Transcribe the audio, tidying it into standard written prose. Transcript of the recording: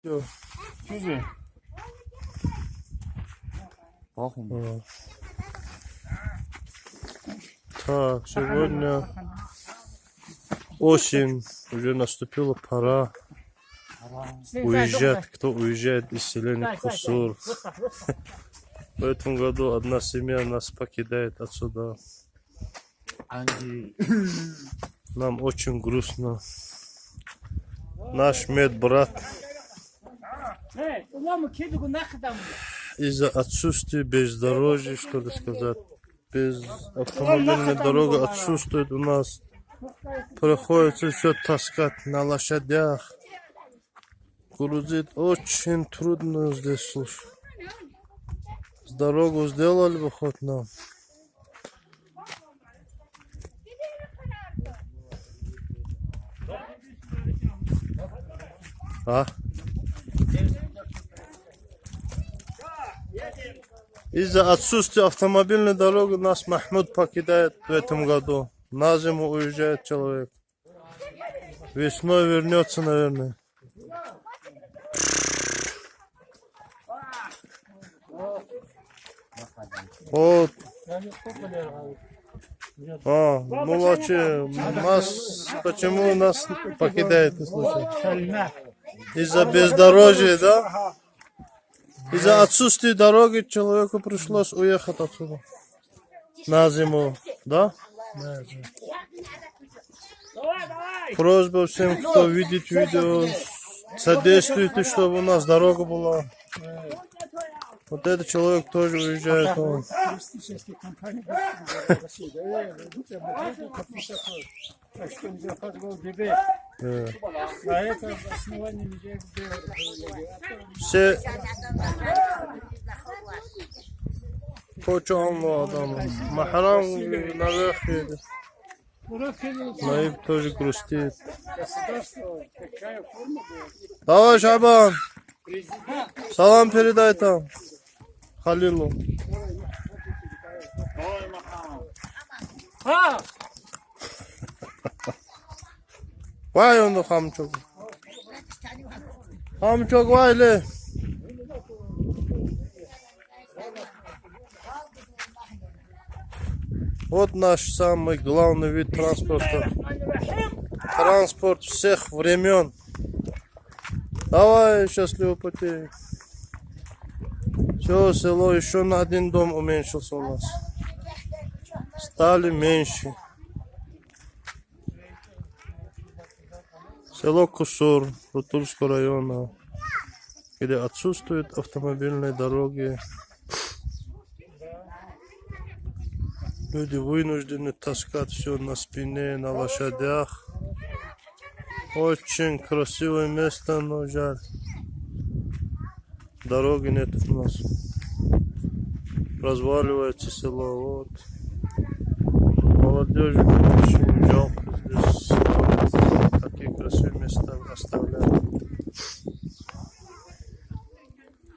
Чузи. Так, сегодня осень, уже наступила пора уезжать. Кто уезжает из селения Кусур. В этом году одна семья нас покидает отсюда. Нам очень грустно. Наш медбрат из-за отсутствия бездорожья, что ли сказать, без автомобильной дороги отсутствует у нас. Приходится все таскать на лошадях. Грузить очень трудно здесь, слушай. С дорогу сделали бы хоть нам. Из-за отсутствия автомобильной дороги нас Махмуд покидает в этом году. На зиму уезжает человек. Весной вернется, наверное. Вот. Ну вообще, нас, почему нас покидает, слушай? Из-за бездорожья, да? Из-за отсутствия дороги человеку пришлось уехать отсюда. На зиму, да? Просьба всем, кто видит видео, содействуйте, чтобы у нас дорога была. Вот этот человек тоже уезжает. Все почему адам Махрам наверх едет. Наиб тоже грустит. Давай, Шабан, салам передай там Халилу. Вай он хамчок. Хамчок вайле. Вот наш самый главный вид транспорта. Транспорт всех времен. Давай, счастливого пути. Все, село еще на один дом уменьшился у нас. Стали меньше. Село Кусур, Рутульского района, где отсутствуют автомобильные дороги. Люди вынуждены таскать все на спине, на лошадях. Очень красивое место, но жаль. Дороги нет у нас. Разваливается село. Вот. Молодежь